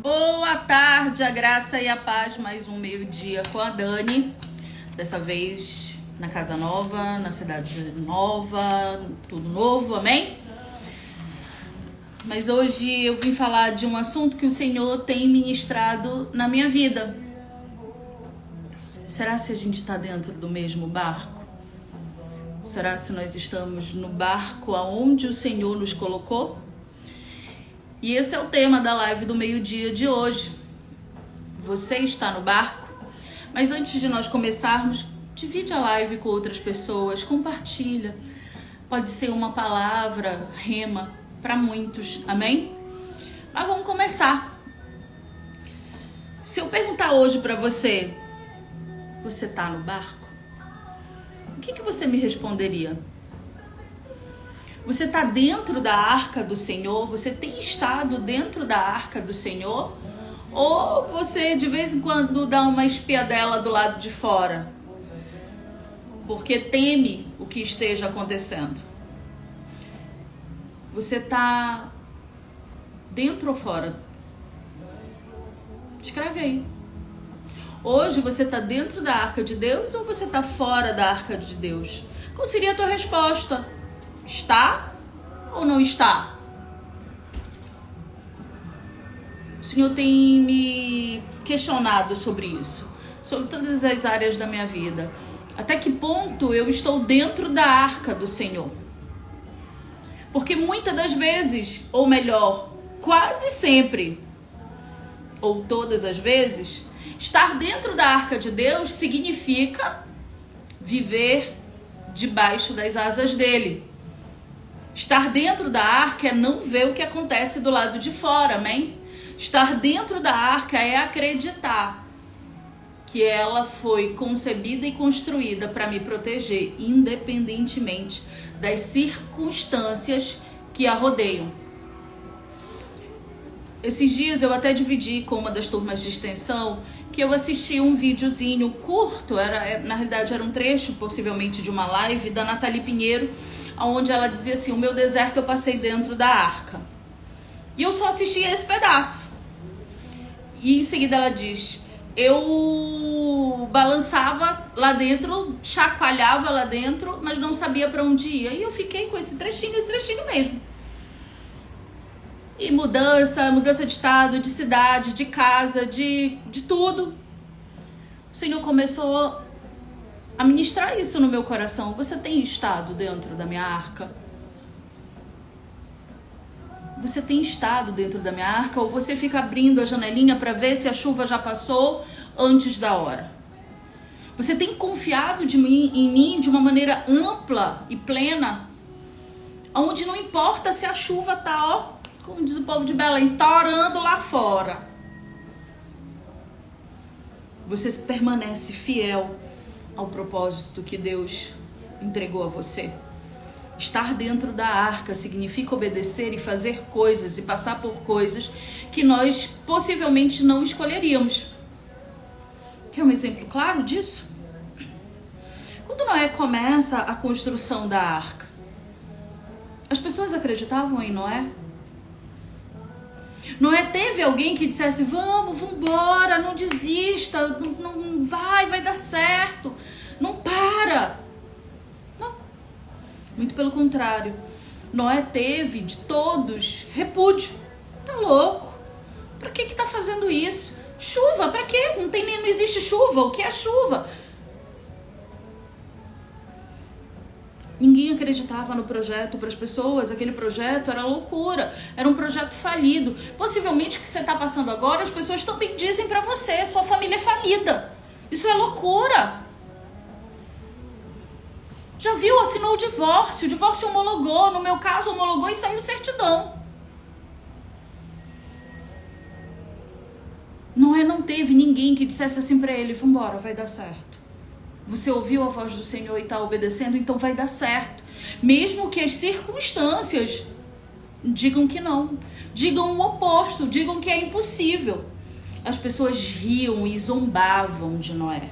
Boa tarde, a graça e a paz, mais um meio-dia com a Dani. Dessa vez na casa nova, na cidade nova, tudo novo, amém? Mas hoje eu vim falar de um assunto que o Senhor tem ministrado na minha vida. Será se a gente está dentro do mesmo barco? Será se nós estamos no barco aonde o Senhor nos colocou? E esse é o tema da live do meio-dia de hoje. Você está no barco? Mas antes de nós começarmos, divide a live com outras pessoas, compartilha. Pode ser uma palavra, rema, para muitos, amém? Mas vamos começar. Se eu perguntar hoje para você, você está no barco? O que você me responderia? Você está dentro da arca do Senhor? Você tem estado dentro da arca do Senhor? Ou você de vez em quando dá uma espiadela do lado de fora? Porque teme o que esteja acontecendo. Você está dentro ou fora? Escreve aí. Hoje você está dentro da arca de Deus ou você está fora da arca de Deus? Qual seria a tua resposta? Está ou não está? O Senhor tem me questionado sobre isso, sobre todas as áreas da minha vida. Até que ponto eu estou dentro da arca do Senhor? Porque muitas das vezes, ou melhor, quase sempre, ou todas as vezes, estar dentro da arca de Deus significa viver debaixo das asas dele. Estar dentro da arca é não ver o que acontece do lado de fora, amém? Estar dentro da arca é acreditar que ela foi concebida e construída para me proteger, independentemente das circunstâncias que a rodeiam. Esses dias eu até dividi com uma das turmas de extensão que eu assisti um videozinho curto, na realidade era um trecho possivelmente de uma live da Nathalie Pinheiro, onde ela dizia assim: o meu deserto eu passei dentro da arca. E eu só assisti esse pedaço. E em seguida ela diz: eu balançava lá dentro, chacoalhava lá dentro, mas não sabia para onde ia. E eu fiquei com esse trechinho mesmo. E mudança de estado, de cidade, de casa, de tudo. O Senhor começou a ministrar isso no meu coração. Você tem estado dentro da minha arca? Você tem estado dentro da minha arca? Ou você fica abrindo a janelinha para ver se a chuva já passou antes da hora? Você tem confiado em mim de uma maneira ampla e plena, onde não importa se a chuva tá, como diz o povo de Belém, torando lá fora. Você permanece fiel ao propósito que Deus entregou a você. Estar dentro da arca significa obedecer e fazer coisas e passar por coisas que nós possivelmente não escolheríamos. Quer um exemplo claro disso? Quando Noé começa a construção da arca, as pessoas acreditavam em Noé? Noé teve alguém que dissesse: vamos embora, não desista, não vai dar certo, não para. Não. Muito pelo contrário. Noé teve de todos repúdio. Tá louco? Pra que tá fazendo isso? Chuva, pra quê? Não existe chuva. O que é chuva? Ninguém acreditava no projeto. Para as pessoas, aquele projeto era loucura, era um projeto falido. Possivelmente o que você está passando agora, as pessoas também dizem para você: sua família é falida, isso é loucura. Já viu, assinou o divórcio homologou, no meu caso homologou e saiu certidão. Noé não teve ninguém que dissesse assim para ele: vambora, vai dar certo. Você ouviu a voz do Senhor e está obedecendo, então vai dar certo. Mesmo que as circunstâncias digam que não, digam o oposto, digam que é impossível. As pessoas riam e zombavam de Noé,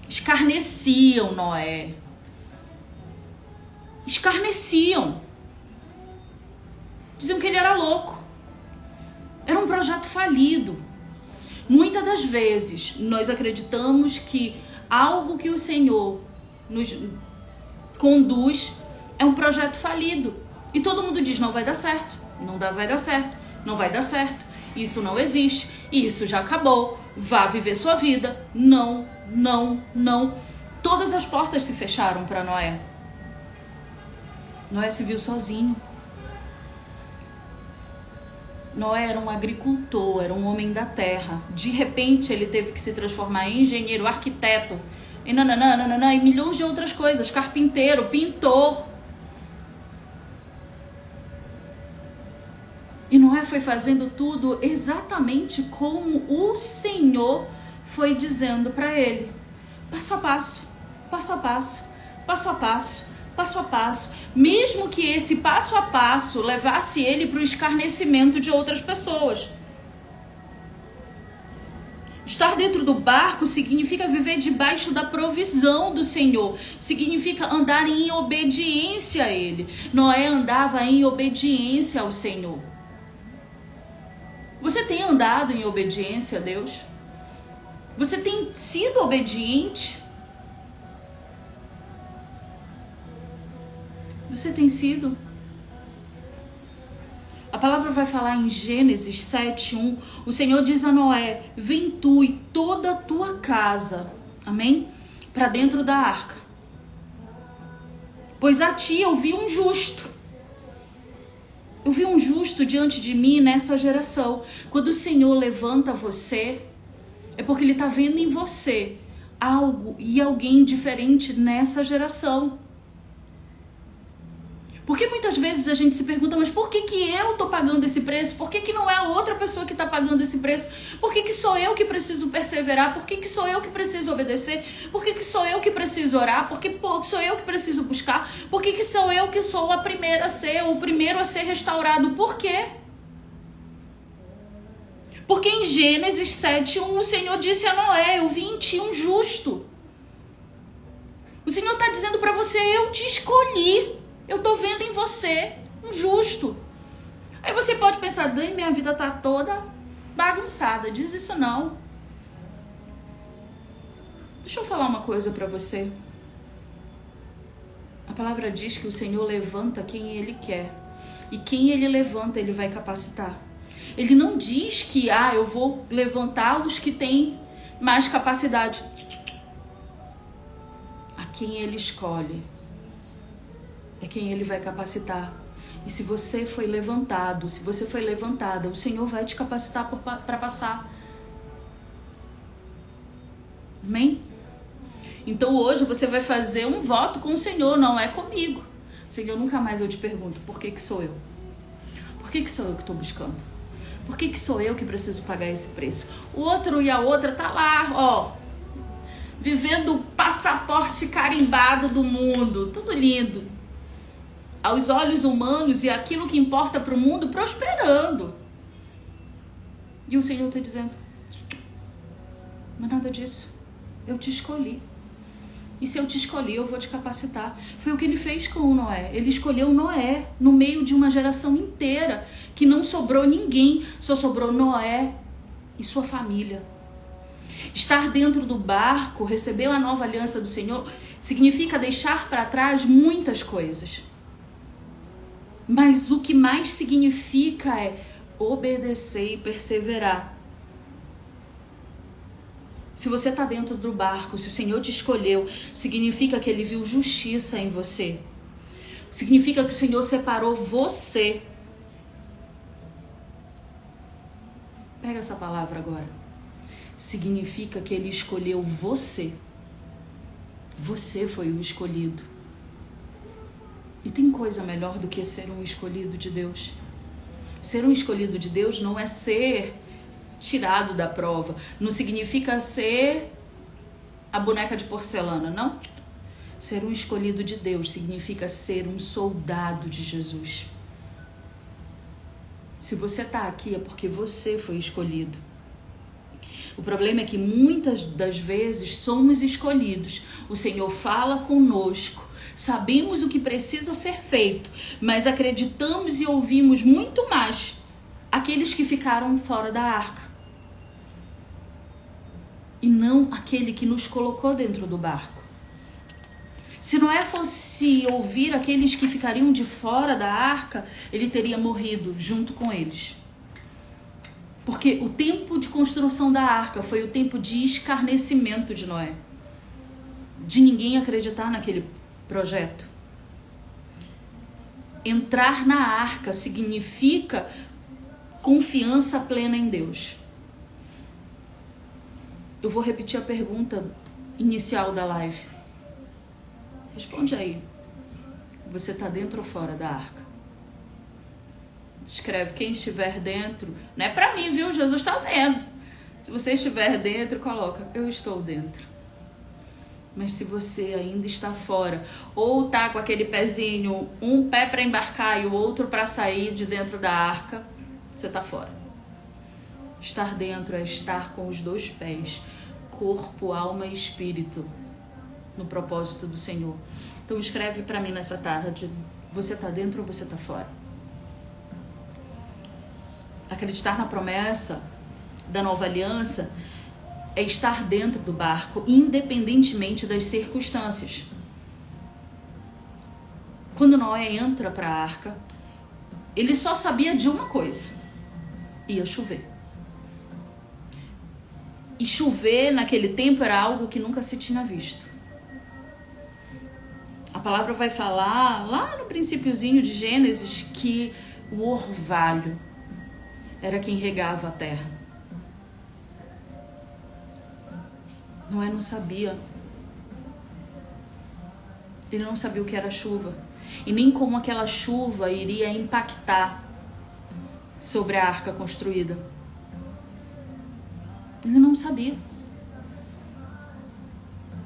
escarneciam Noé, diziam que ele era louco. Era um projeto falido. Muitas das vezes nós acreditamos que algo que o Senhor nos conduz é um projeto falido. E todo mundo diz, não vai dar certo, vai dar certo, não vai dar certo, isso não existe, isso já acabou, vá viver sua vida. Não, não, não. Todas as portas se fecharam para Noé. Noé se viu sozinho. Noé era um agricultor, era um homem da terra. De repente ele teve que se transformar em engenheiro, arquiteto, e e milhões de outras coisas, carpinteiro, pintor. E Noé foi fazendo tudo exatamente como o Senhor foi dizendo para ele. Passo a passo, passo a passo, passo a passo, passo a passo. Mesmo que esse passo a passo levasse ele para o escarnecimento de outras pessoas. Estar dentro do barco significa viver debaixo da provisão do Senhor. Significa andar em obediência a Ele. Noé andava em obediência ao Senhor. Você tem andado em obediência a Deus? Você tem sido obediente? Você tem sido? A palavra vai falar em Gênesis 7:1. O Senhor diz a Noé: vem tu e toda a tua casa, amém? Para dentro da arca. Pois a ti eu vi um justo. Eu vi um justo diante de mim nessa geração. Quando o Senhor levanta você, é porque Ele está vendo em você algo e alguém diferente nessa geração. Porque muitas vezes a gente se pergunta, mas por que eu estou pagando esse preço? Por que não é a outra pessoa que está pagando esse preço? Por que sou eu que preciso perseverar? Por que sou eu que preciso obedecer? Por que sou eu que preciso orar? Por que sou eu que preciso buscar? Por que sou eu que sou a primeira a ser, o primeiro a ser restaurado? Por quê? Porque em Gênesis 7:1 o Senhor disse a Noé: eu vi em ti um justo. O Senhor está dizendo para você: eu te escolhi. Eu tô vendo em você um justo. Aí você pode pensar: Dani, minha vida tá toda bagunçada. Diz isso não. Deixa eu falar uma coisa pra você. A palavra diz que o Senhor levanta quem Ele quer. E quem Ele levanta, Ele vai capacitar. Ele não diz que eu vou levantar os que têm mais capacidade. A quem Ele escolhe é quem Ele vai capacitar. E se você foi levantado, se você foi levantada, o Senhor vai te capacitar para passar. Amém? Então hoje você vai fazer um voto com o Senhor, não é comigo. Senhor, nunca mais eu te pergunto, por que sou eu? Por que sou eu que estou buscando? Por que sou eu que preciso pagar esse preço? O outro e a outra tá lá, vivendo o passaporte carimbado do mundo, tudo lindo. Aos olhos humanos e aquilo que importa para o mundo, prosperando. E o Senhor está dizendo: não é nada disso. Eu te escolhi. E se eu te escolhi, eu vou te capacitar. Foi o que Ele fez com o Noé. Ele escolheu Noé no meio de uma geração inteira que não sobrou ninguém. Só sobrou Noé e sua família. Estar dentro do barco, receber a nova aliança do Senhor, significa deixar para trás muitas coisas. Mas o que mais significa é obedecer e perseverar. Se você está dentro do barco, se o Senhor te escolheu, significa que Ele viu justiça em você. Significa que o Senhor separou você. Pega essa palavra agora. Significa que Ele escolheu você. Você foi o escolhido. E tem coisa melhor do que ser um escolhido de Deus? Ser um escolhido de Deus não é ser tirado da prova. Não significa ser a boneca de porcelana, não. Ser um escolhido de Deus significa ser um soldado de Jesus. Se você está aqui é porque você foi escolhido. O problema é que muitas das vezes somos escolhidos. O Senhor fala conosco. Sabemos o que precisa ser feito, mas acreditamos e ouvimos muito mais aqueles que ficaram fora da arca. E não aquele que nos colocou dentro do barco. Se Noé fosse ouvir aqueles que ficariam de fora da arca, ele teria morrido junto com eles. Porque o tempo de construção da arca foi o tempo de escarnecimento de Noé. De ninguém acreditar naquele projeto. Entrar na arca significa confiança plena em Deus. Eu vou repetir a pergunta inicial da live. Responde aí. Você está dentro ou fora da arca? Escreve quem estiver dentro. Não é para mim, viu? Jesus está vendo. Se você estiver dentro, coloca: eu estou dentro. Mas se você ainda está fora, ou tá com aquele pezinho, um pé para embarcar e o outro para sair de dentro da arca, você está fora. Estar dentro é estar com os dois pés, corpo, alma e espírito, no propósito do Senhor. Então escreve para mim nessa tarde: você está dentro ou você está fora? Acreditar na promessa da nova aliança é estar dentro do barco, independentemente das circunstâncias. Quando Noé entra para a arca, ele só sabia de uma coisa: ia chover. E chover naquele tempo era algo que nunca se tinha visto. A palavra vai falar lá no princípiozinho de Gênesis que o orvalho era quem regava a terra. Noé não sabia. Ele não sabia o que era chuva. E nem como aquela chuva iria impactar sobre a arca construída. Ele não sabia.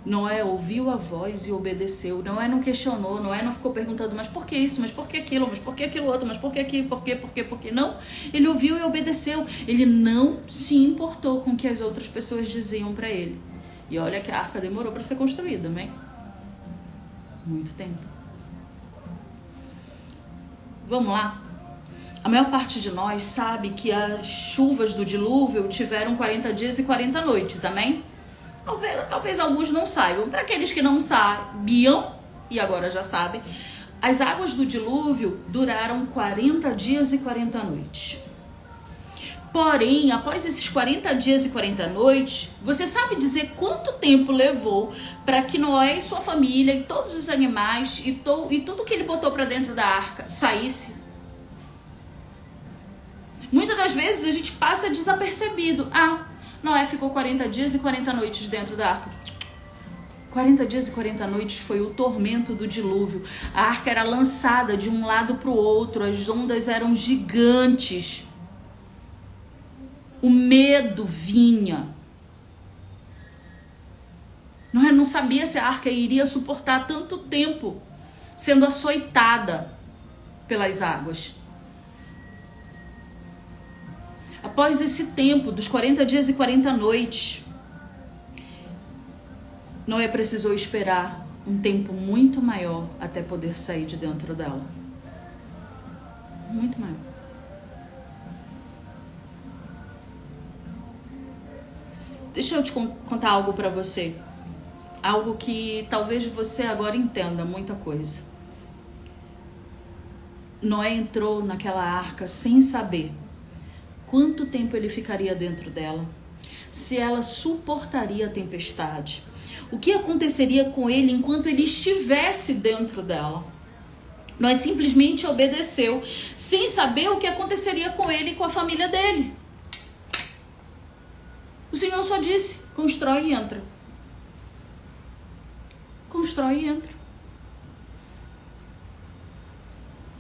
Noé ouviu a voz e obedeceu. Noé não questionou. Noé não ficou perguntando: mas por que isso? Mas por que aquilo? Mas por que aquilo outro? Mas por que aqui? Por que? Não. Ele ouviu e obedeceu. Ele não se importou com o que as outras pessoas diziam para ele. E olha que a arca demorou para ser construída, amém? Muito tempo. Vamos lá. A maior parte de nós sabe que as chuvas do dilúvio tiveram 40 dias e 40 noites, amém? Talvez alguns não saibam. Para aqueles que não sabiam, e agora já sabem, as águas do dilúvio duraram 40 dias e 40 noites. Porém, após esses 40 dias e 40 noites, você sabe dizer quanto tempo levou para que Noé e sua família e todos os animais e tudo que ele botou para dentro da arca saísse? Muitas das vezes a gente passa desapercebido. Noé ficou 40 dias e 40 noites dentro da arca. 40 dias e 40 noites foi o tormento do dilúvio. A arca era lançada de um lado para o outro, as ondas eram gigantes. O medo vinha. Noé não sabia se a arca iria suportar tanto tempo sendo açoitada pelas águas. Após esse tempo, dos 40 dias e 40 noites, Noé precisou esperar um tempo muito maior até poder sair de dentro dela. Muito maior. Deixa eu te contar algo para você. Algo que talvez você agora entenda muita coisa. Noé entrou naquela arca sem saber quanto tempo ele ficaria dentro dela, se ela suportaria a tempestade, o que aconteceria com ele enquanto ele estivesse dentro dela. Noé simplesmente obedeceu, sem saber o que aconteceria com ele e com a família dele. O Senhor só disse: constrói e entra. Constrói e entra.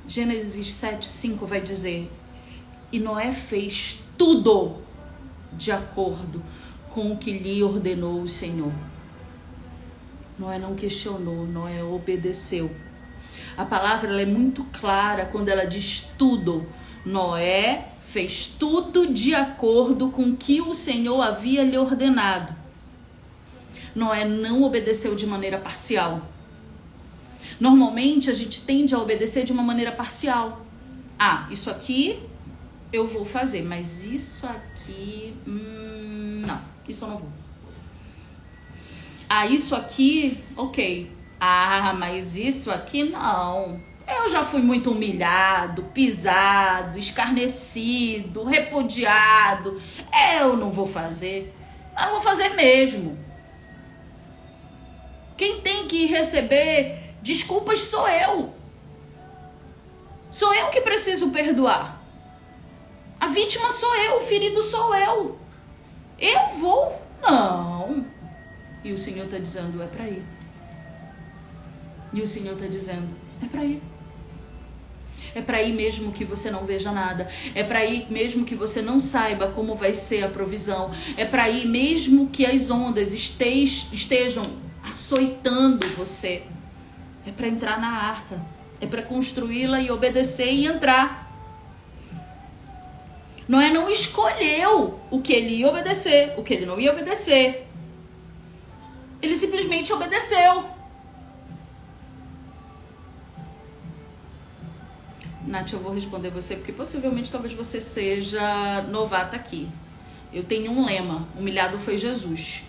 Gênesis 7:5 vai dizer: e Noé fez tudo de acordo com o que lhe ordenou o Senhor. Noé não questionou, Noé obedeceu. A palavra ela é muito clara quando ela diz tudo. Noé fez tudo de acordo com o que o Senhor havia lhe ordenado. Noé não obedeceu de maneira parcial. Normalmente a gente tende a obedecer de uma maneira parcial. Isso aqui eu vou fazer, mas isso aqui, não, isso eu não vou. Ah, isso aqui, ok. Ah, mas isso aqui não. Eu já fui muito humilhado, pisado, escarnecido, repudiado. Eu não vou fazer. Eu não vou fazer mesmo. Quem tem que receber desculpas sou eu. Sou eu que preciso perdoar. A vítima sou eu, o ferido sou eu. Eu vou? Não. E o Senhor está dizendo, é para ir. E o Senhor está dizendo, é para ir. É para ir mesmo que você não veja nada. É para ir mesmo que você não saiba como vai ser a provisão. É para ir mesmo que as ondas estejam açoitando você. É para entrar na arca. É para construí-la e obedecer e entrar. Noé não escolheu o que ele ia obedecer, o que ele não ia obedecer. Ele simplesmente obedeceu. Nath, eu vou responder você, porque possivelmente talvez você seja novata aqui. Eu tenho um lema, humilhado foi Jesus.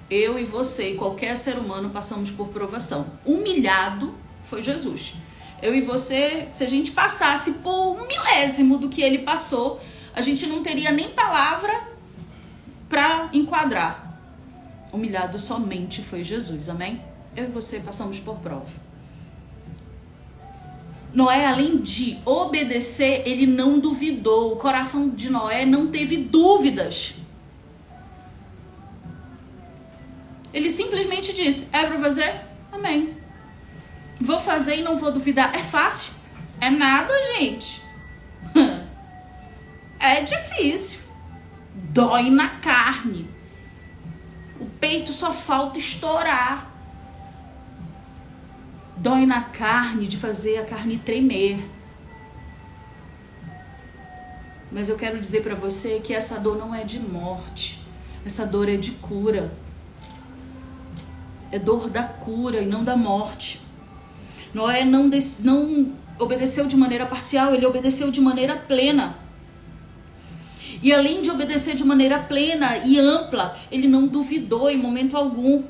Eu e você e qualquer ser humano passamos por provação. Humilhado foi Jesus. Eu e você, se a gente passasse por 1/1000 do que ele passou, a gente não teria nem palavra para enquadrar. Humilhado somente foi Jesus, amém? Eu e você passamos por prova. Noé, além de obedecer, ele não duvidou. O coração de Noé não teve dúvidas. Ele simplesmente disse, é para fazer? Amém. Vou fazer e não vou duvidar. É fácil? É nada, gente. É difícil. Dói na carne. O peito só falta estourar. Dói na carne de fazer a carne tremer. Mas eu quero dizer para você que essa dor não é de morte. Essa dor é de cura. É dor da cura e não da morte. Noé não obedeceu de maneira parcial, ele obedeceu de maneira plena. E além de obedecer de maneira plena e ampla, ele não duvidou em momento algum.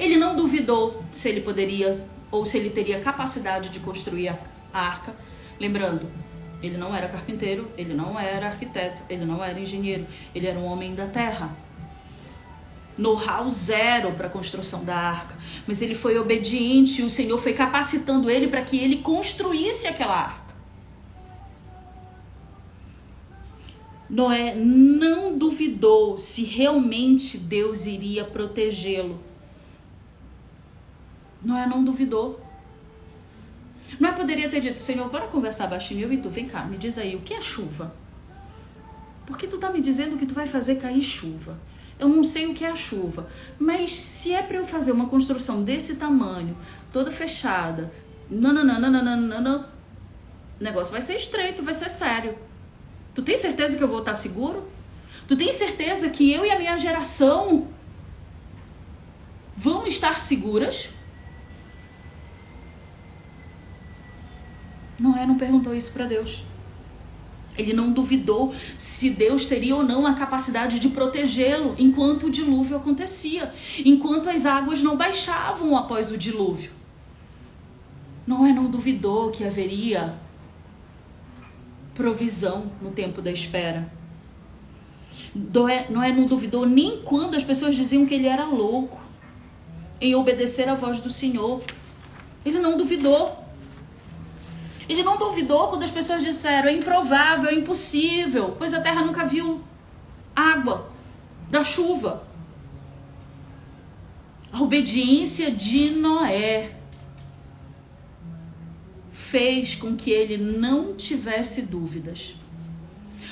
Ele não duvidou se ele poderia ou se ele teria capacidade de construir a arca. Lembrando, ele não era carpinteiro, ele não era arquiteto, ele não era engenheiro, ele era um homem da terra. Know-how zero para a construção da arca, mas ele foi obediente e o Senhor foi capacitando ele para que ele construísse aquela arca. Noé não duvidou se realmente Deus iria protegê-lo. Noé não duvidou. Noé poderia ter dito, Senhor, bora conversar baixinho, eu e tu, vem cá, me diz aí, o que é chuva? Porque tu tá me dizendo que tu vai fazer cair chuva. Eu não sei o que é a chuva, mas se é para eu fazer uma construção desse tamanho, toda fechada, o negócio vai ser estreito, vai ser sério. Tu tem certeza que eu vou estar seguro? Tu tem certeza que eu e a minha geração vão estar seguras? Noé não perguntou isso para Deus. Ele não duvidou se Deus teria ou não a capacidade de protegê-lo enquanto o dilúvio acontecia, enquanto as águas não baixavam após o dilúvio. Noé não duvidou que haveria provisão no tempo da espera. Noé não duvidou nem quando as pessoas diziam que ele era louco em obedecer à voz do Senhor. Ele não duvidou. Ele não duvidou quando as pessoas disseram, é improvável, é impossível, pois a terra nunca viu água da chuva. A obediência de Noé fez com que ele não tivesse dúvidas.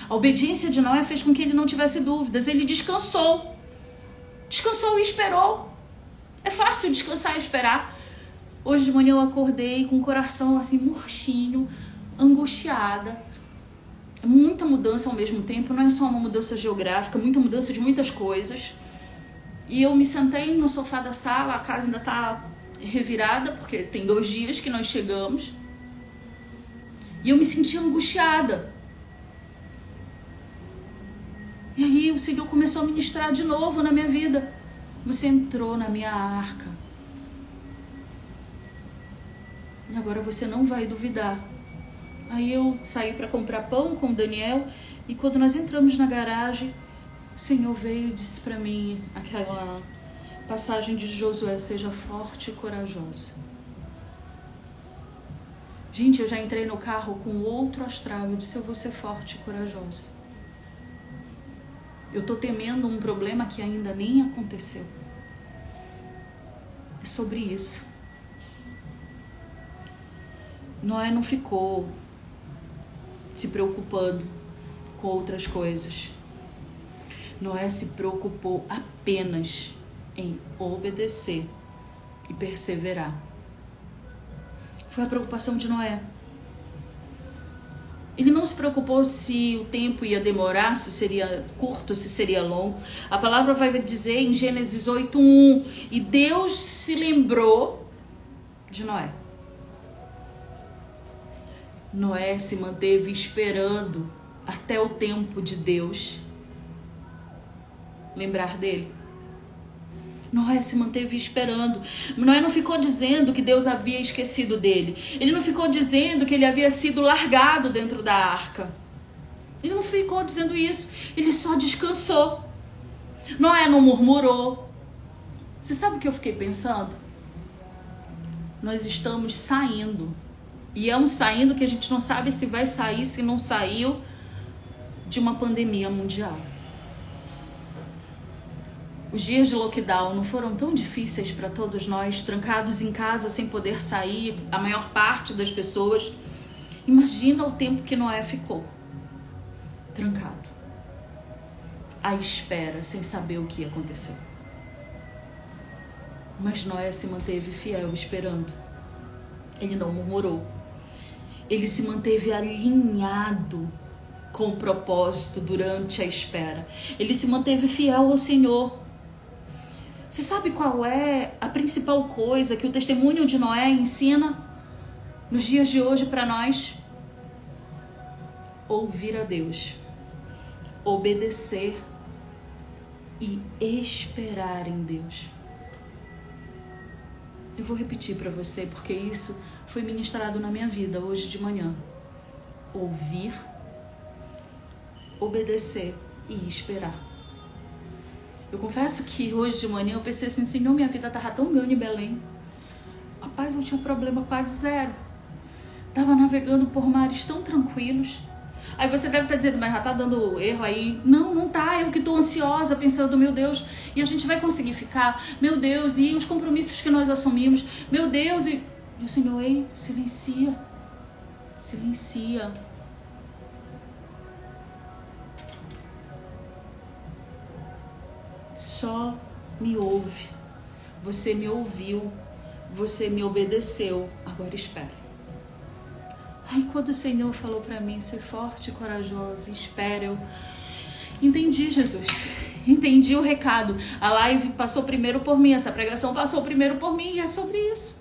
A obediência de Noé fez com que ele não tivesse dúvidas. Ele descansou. Descansou e esperou. É fácil descansar e esperar. Hoje de manhã eu acordei com o coração assim murchinho, angustiada. É muita mudança ao mesmo tempo, não é só uma mudança geográfica, muita mudança de muitas coisas. E eu me sentei no sofá da sala, a casa ainda tá revirada, porque tem 2 dias que nós chegamos. E eu me sentia angustiada. E aí o Senhor começou a ministrar de novo na minha vida. Você entrou na minha arca. E agora você não vai duvidar. Aí eu saí para comprar pão com o Daniel. E quando nós entramos na garagem, o Senhor veio e disse para mim aquela passagem de Josué: seja forte e corajosa. Gente, eu já entrei no carro com outro astral. Eu disse: eu vou ser forte e corajosa. Eu tô temendo um problema que ainda nem aconteceu. É sobre isso. Noé não ficou se preocupando com outras coisas. Noé se preocupou apenas em obedecer e perseverar. Foi a preocupação de Noé. Ele não se preocupou se o tempo ia demorar, se seria curto, se seria longo. A palavra vai dizer em Gênesis 8:1, e Deus se lembrou de Noé. Noé se manteve esperando até o tempo de Deus lembrar dele. Noé se manteve esperando. Noé não ficou dizendo que Deus havia esquecido dele. Ele não ficou dizendo que ele havia sido largado dentro da arca. Ele não ficou dizendo isso. Ele só descansou. Noé não murmurou. Você sabe o que eu fiquei pensando? Nós estamos saindo. E é um saindo que a gente não sabe se vai sair, se não saiu, de uma pandemia mundial. Os dias de lockdown não foram tão difíceis para todos nós, trancados em casa sem poder sair, a maior parte das pessoas. Imagina o tempo que Noé ficou trancado, à espera, sem saber o que ia acontecer. Mas Noé se manteve fiel, esperando. Ele não murmurou. Ele se manteve alinhado com o propósito durante a espera. Ele se manteve fiel ao Senhor. Você sabe qual é a principal coisa que o testemunho de Noé ensina nos dias de hoje para nós? Ouvir a Deus, obedecer e esperar em Deus. Eu vou repetir para você, porque isso foi ministrado na minha vida hoje de manhã. Ouvir, obedecer e esperar. Eu confesso que hoje de manhã eu pensei assim: Senhor, minha vida estava tão grande em Belém. Rapaz, eu tinha problema quase zero. Estava navegando por mares tão tranquilos. Aí você deve estar dizendo: mas já está dando erro aí. Não, não tá. Eu que estou ansiosa, pensando: meu Deus, e a gente vai conseguir ficar? Meu Deus, e os compromissos que nós assumimos? Meu Deus, e o Senhor: ei, silencia. Silencia. Só me ouve. Você me ouviu. Você me obedeceu. Agora espere. Aí quando o Senhor falou para mim: ser forte e corajosa, espere, eu entendi, Jesus. Entendi o recado. A live passou primeiro por mim. Essa pregação passou primeiro por mim. E é sobre isso.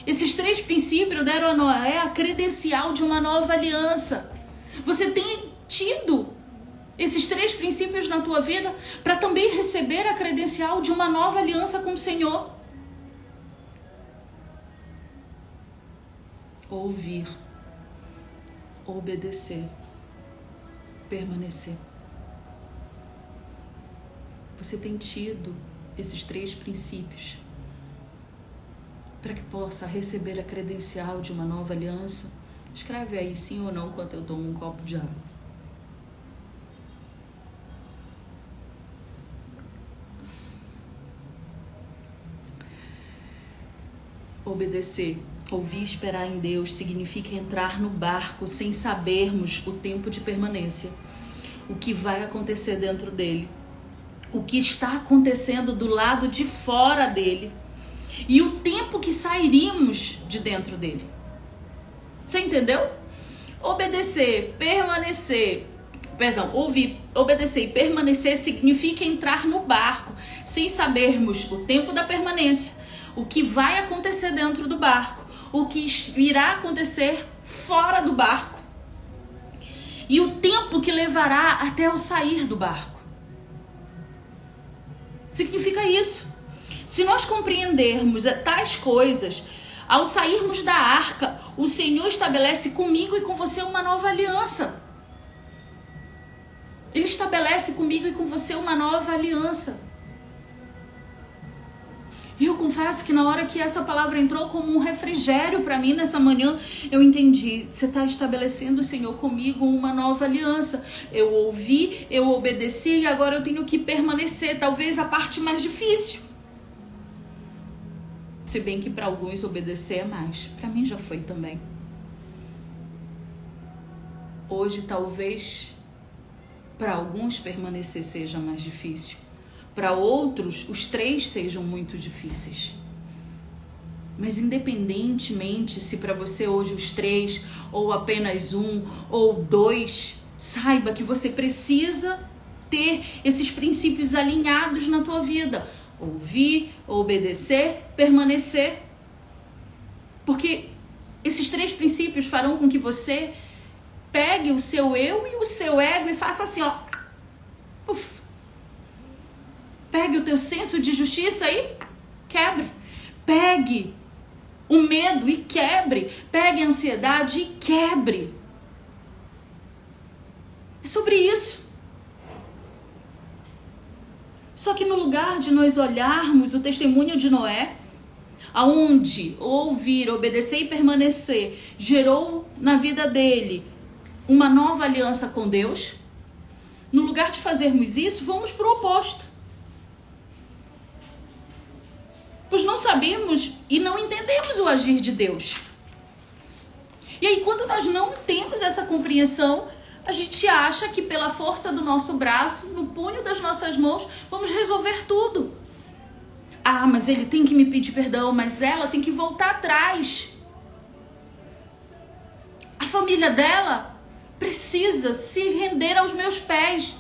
Esses 3 princípios deram a Noé a credencial de uma nova aliança. Você tem tido esses 3 princípios na tua vida para também receber a credencial de uma nova aliança com o Senhor. Ouvir, obedecer, permanecer. Você tem tido esses 3 princípios para que possa receber a credencial de uma nova aliança? Escreve aí sim ou não enquanto eu tomo um copo de água. Obedecer, ouvir e esperar em Deus significa entrar no barco sem sabermos o tempo de permanência, o que vai acontecer dentro dele, o que está acontecendo do lado de fora dele e o tempo que sairíamos de dentro dele. Você entendeu? Obedecer, permanecer, ouvir, obedecer e permanecer significa entrar no barco sem sabermos o tempo da permanência, o que vai acontecer dentro do barco, o que irá acontecer fora do barco e o tempo que levará até eu sair do barco. Significa isso. Se nós compreendermos tais coisas, ao sairmos da arca, o Senhor estabelece comigo e com você uma nova aliança. Ele estabelece comigo e com você uma nova aliança. E eu confesso que na hora que essa palavra entrou como um refrigério para mim nessa manhã, eu entendi. Você está estabelecendo, Senhor, comigo uma nova aliança. Eu ouvi, eu obedeci e agora eu tenho que permanecer. Talvez a parte mais difícil. Se bem que para alguns obedecer é mais. Para mim já foi também. Hoje talvez para alguns permanecer seja mais difícil. Para outros, os 3 sejam muito difíceis. Mas independentemente se para você hoje os 3, ou apenas 1, ou 2, saiba que você precisa ter esses princípios alinhados na tua vida. Ouvir, obedecer, permanecer. Porque esses 3 princípios farão com que você pegue o seu eu e o seu ego e faça assim, ó. Puf. Pegue o teu senso de justiça e quebre. Pegue o medo e quebre. Pegue a ansiedade e quebre. É sobre isso. Só que no lugar de nós olharmos o testemunho de Noé, aonde ouvir, obedecer e permanecer gerou na vida dele uma nova aliança com Deus, no lugar de fazermos isso, vamos para o oposto. Pois não sabemos e não entendemos o agir de Deus. E aí, quando nós não temos essa compreensão, a gente acha que pela força do nosso braço, no punho das nossas mãos, vamos resolver tudo. Ah, mas ele tem que me pedir perdão, mas ela tem que voltar atrás. A família dela precisa se render aos meus pés.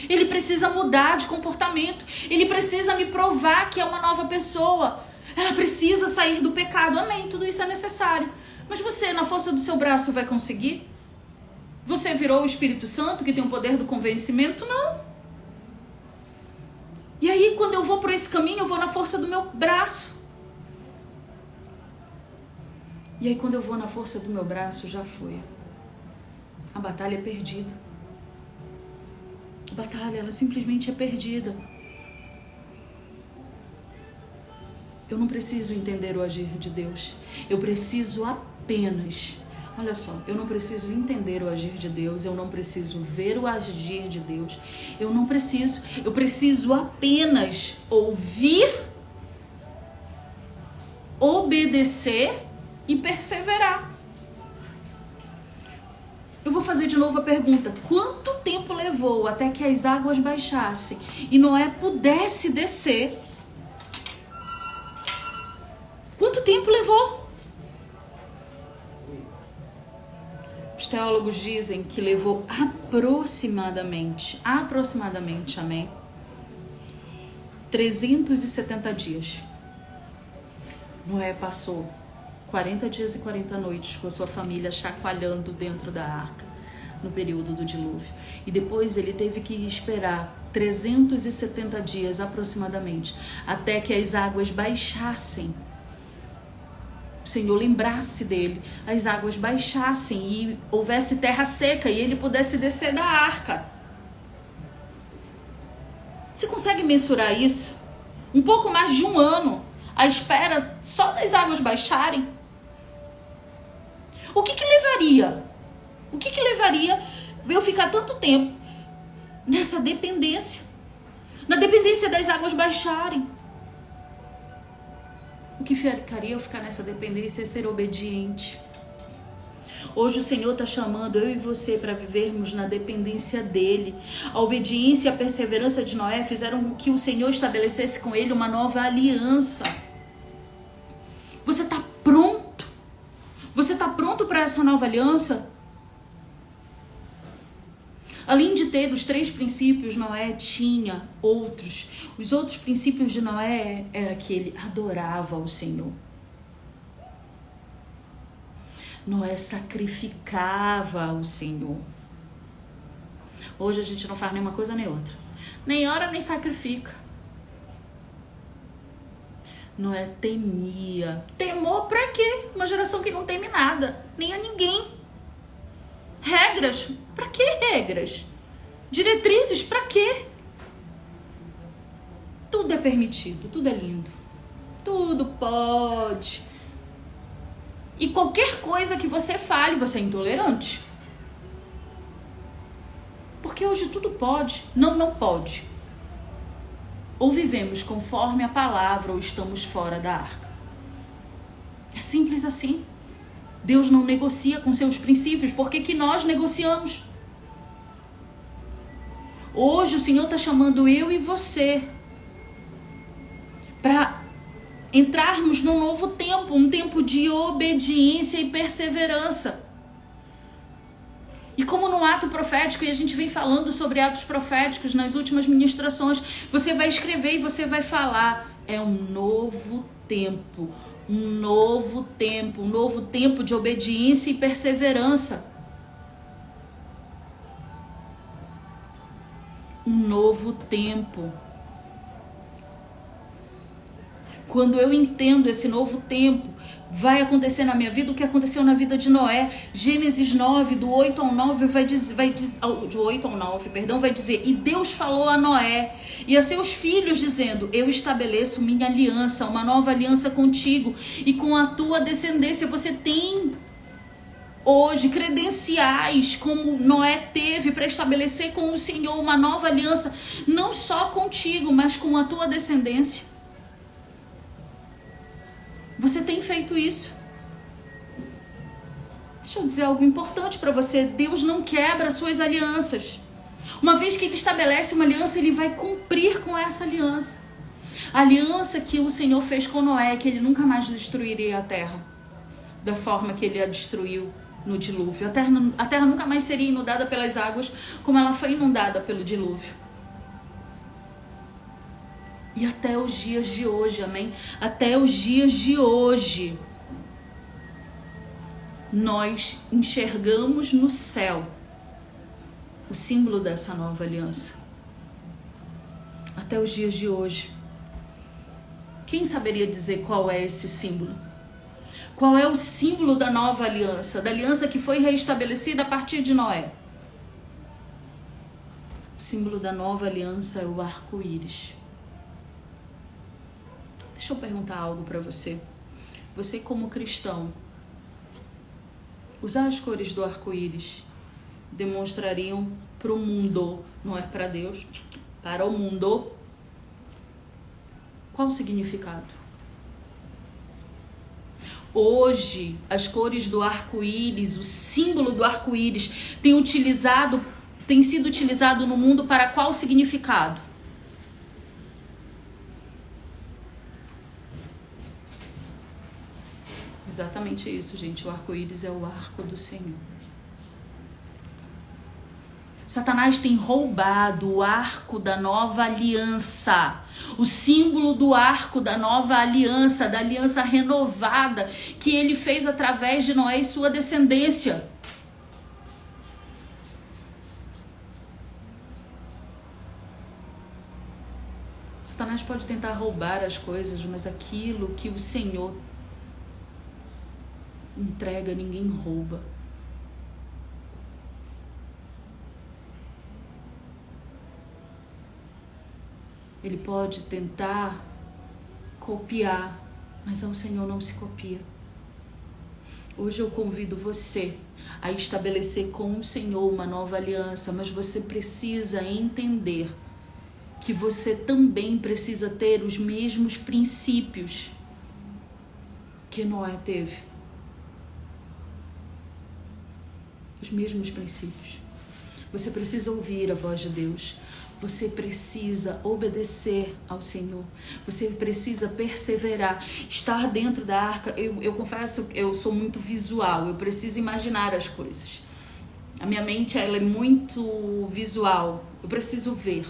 Ele precisa mudar de comportamento. Ele precisa me provar que é uma nova pessoa. Ela precisa sair do pecado. Amém, tudo isso é necessário. Mas você, na força do seu braço, vai conseguir? Você virou o Espírito Santo, que tem o poder do convencimento? Não. E aí, quando eu vou por esse caminho, eu vou na força do meu braço. E aí, quando eu vou na força do meu braço, já foi. A batalha é perdida. A batalha, ela simplesmente é perdida. Eu não preciso entender o agir de Deus. Eu preciso apenas, olha só, eu não preciso entender o agir de Deus. Eu não preciso ver o agir de Deus. Eu preciso apenas ouvir, obedecer e perseverar. Eu vou fazer de novo a pergunta. Quanto tempo levou até que as águas baixassem e Noé pudesse descer? Quanto tempo levou? Os teólogos dizem que levou aproximadamente, amém? 370 dias. Noé passou 40 dias e 40 noites com a sua família chacoalhando dentro da arca no período do dilúvio. E depois ele teve que esperar 370 dias aproximadamente até que as águas baixassem. O Senhor lembrasse dele, as águas baixassem e houvesse terra seca e ele pudesse descer da arca. Você consegue mensurar isso? Um pouco mais de 1 ano à espera só das águas baixarem? O que levaria? O que levaria eu ficar tanto tempo nessa dependência? Na dependência das águas baixarem? O que faria eu ficar nessa dependência é ser obediente. Hoje o Senhor está chamando eu e você para vivermos na dependência dEle. A obediência e a perseverança de Noé fizeram com que o Senhor estabelecesse com ele uma nova aliança. Você está pronto? Você está pronto para essa nova aliança? Além de ter os 3 princípios, Noé tinha outros. Os outros princípios de Noé era que ele adorava o Senhor. Noé sacrificava ao Senhor. Hoje a gente não faz nenhuma coisa nem outra. Nem ora, nem sacrifica. Noé temia. Temor pra quê? Uma geração que não teme nada. Nem a ninguém. Regras? Pra que regras? Diretrizes? Pra quê? Tudo é permitido. Tudo é lindo. Tudo pode. E qualquer coisa que você fale, você é intolerante. Porque hoje tudo pode. Não pode. Ou vivemos conforme a palavra ou estamos fora da arca. É simples assim. Deus não negocia com seus princípios. Por que nós negociamos? Hoje o Senhor está chamando eu e você para entrarmos num novo tempo, um tempo de obediência e perseverança. E como no ato profético, e a gente vem falando sobre atos proféticos nas últimas ministrações, você vai escrever e você vai falar, é um novo tempo, um novo tempo de obediência e perseverança. Um novo tempo. Quando eu entendo esse novo tempo, vai acontecer na minha vida o que aconteceu na vida de Noé. Gênesis 9, do 8 ao 9, vai dizer, e Deus falou a Noé e a seus filhos, dizendo, eu estabeleço minha aliança, uma nova aliança contigo e com a tua descendência. Você tem hoje credenciais como Noé teve para estabelecer com o Senhor uma nova aliança, não só contigo, mas com a tua descendência. Você tem feito isso? Deixa eu dizer algo importante para você. Deus não quebra suas alianças. Uma vez que Ele estabelece uma aliança, Ele vai cumprir com essa aliança. A aliança que o Senhor fez com Noé, que Ele nunca mais destruiria a terra da forma que Ele a destruiu no dilúvio. A terra nunca mais seria inundada pelas águas como ela foi inundada pelo dilúvio. E até os dias de hoje, amém? Até os dias de hoje, nós enxergamos no céu o símbolo dessa nova aliança. Até os dias de hoje. Quem saberia dizer qual é esse símbolo? Qual é o símbolo da nova aliança? Da aliança que foi reestabelecida a partir de Noé? O símbolo da nova aliança é o arco-íris. Deixa eu perguntar algo para você. Você como cristão, usar as cores do arco-íris demonstrariam para o mundo, não é para Deus, para o mundo, qual o significado? Hoje, as cores do arco-íris, o símbolo do arco-íris, tem sido utilizado no mundo para qual significado? Exatamente isso, gente. O arco-íris é o arco do Senhor. Satanás tem roubado o arco da nova aliança, o símbolo do arco da nova aliança, da aliança renovada que ele fez através de Noé e sua descendência. Satanás pode tentar roubar as coisas, mas aquilo que o Senhor entrega, ninguém rouba. Ele pode tentar copiar, mas ao Senhor não se copia. Hoje eu convido você a estabelecer com o Senhor uma nova aliança, mas você precisa entender que você também precisa ter os mesmos princípios que Noé teve. Os mesmos princípios. Você precisa ouvir a voz de Deus. Você precisa obedecer ao Senhor. Você precisa perseverar. Estar dentro da arca. Eu confesso que eu sou muito visual. Eu preciso imaginar as coisas. A minha mente, ela é muito visual. Eu preciso ver.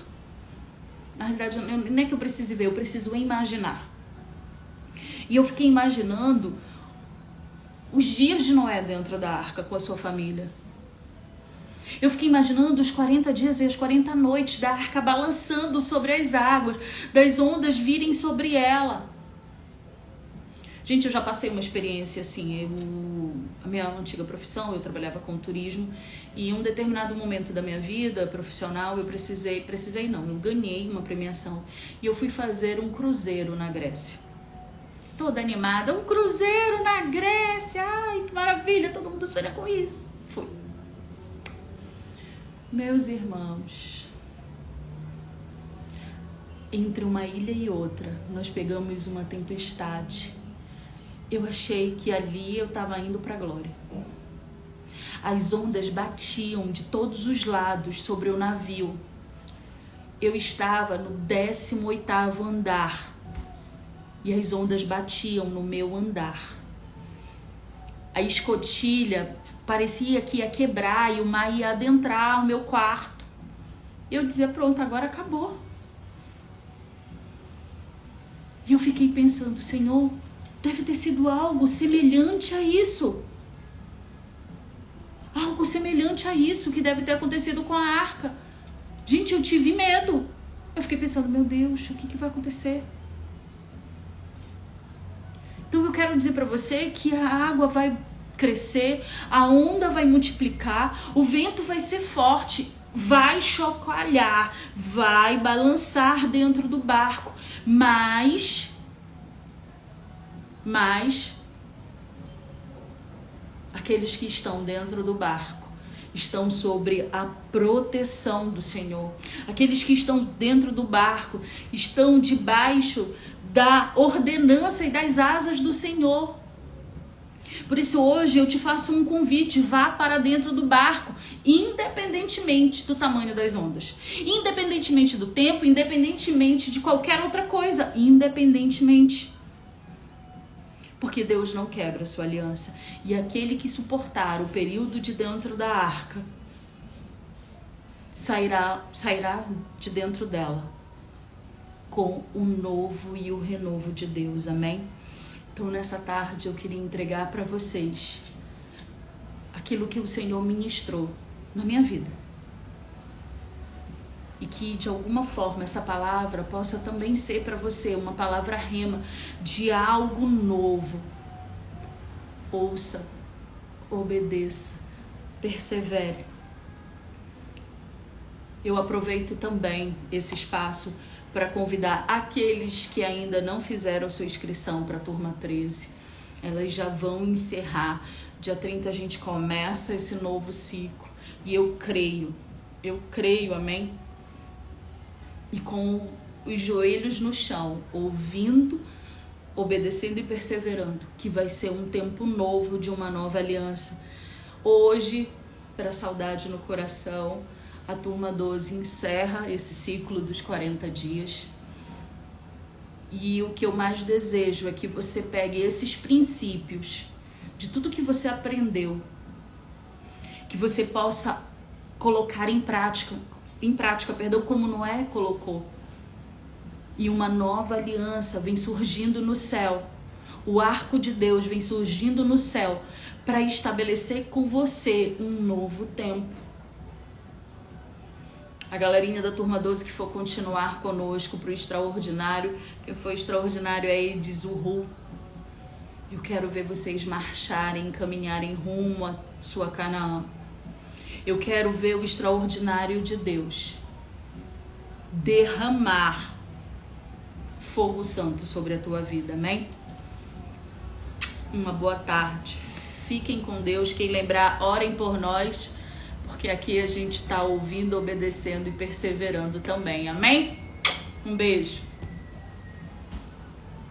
Na realidade, não é que eu preciso ver, eu preciso imaginar. E eu fiquei imaginando os dias de Noé dentro da arca com a sua família. Eu fiquei imaginando os 40 dias e as 40 noites da arca balançando sobre as águas, das ondas virem sobre ela. Gente, eu já passei uma experiência assim, a minha antiga profissão, eu trabalhava com turismo, e em um determinado momento da minha vida profissional, eu eu ganhei uma premiação, e eu fui fazer um cruzeiro na Grécia. Toda animada, um cruzeiro na Grécia, ai que maravilha, todo mundo sonha com isso. Fui. Meus irmãos, entre uma ilha e outra, nós pegamos uma tempestade. Eu achei que ali eu estava indo para a glória. As ondas batiam de todos os lados sobre o navio. Eu estava no 18º andar e as ondas batiam no meu andar. A escotilha parecia que ia quebrar e o mar ia adentrar o meu quarto. Eu dizia, pronto, agora acabou. E eu fiquei pensando, Senhor, deve ter sido algo semelhante a isso. Algo semelhante a isso que deve ter acontecido com a arca. Gente, eu tive medo. Eu fiquei pensando, meu Deus, o que vai acontecer? Então eu quero dizer para você que a água vai crescer, a onda vai multiplicar, o vento vai ser forte, vai chocalhar, vai balançar dentro do barco, mas aqueles que estão dentro do barco estão sobre a proteção do Senhor. Aqueles que estão dentro do barco estão debaixo da ordenança e das asas do Senhor. Por isso hoje eu te faço um convite, vá para dentro do barco, independentemente do tamanho das ondas, independentemente do tempo, independentemente de qualquer outra coisa, independentemente. Porque Deus não quebra a sua aliança. E aquele que suportar o período de dentro da arca sairá de dentro dela com o novo e o renovo de Deus. Amém? Então nessa tarde eu queria entregar para vocês aquilo que o Senhor ministrou na minha vida. E que de alguma forma essa palavra possa também ser para você uma palavra rema de algo novo. Ouça, obedeça, persevere. Eu aproveito também esse espaço para convidar aqueles que ainda não fizeram sua inscrição para a turma 13. Elas já vão encerrar. Dia 30 a gente começa esse novo ciclo. E eu creio, amém? E com os joelhos no chão, ouvindo, obedecendo e perseverando, que vai ser um tempo novo de uma nova aliança. Hoje, para saudade no coração, a turma 12 encerra esse ciclo dos 40 dias. E o que eu mais desejo é que você pegue esses princípios de tudo que você aprendeu, que você possa colocar em prática, como Noé colocou. E uma nova aliança vem surgindo no céu. O arco de Deus vem surgindo no céu para estabelecer com você um novo tempo. A galerinha da turma 12 que for continuar conosco para o extraordinário, quem for extraordinário aí diz uhul. Eu quero ver vocês marcharem, caminharem rumo à sua Canaã. Eu quero ver o extraordinário de Deus derramar fogo santo sobre a tua vida, amém? Uma boa tarde. Fiquem com Deus. Quem lembrar, orem por nós, porque aqui a gente está ouvindo, obedecendo e perseverando também, amém? Um beijo.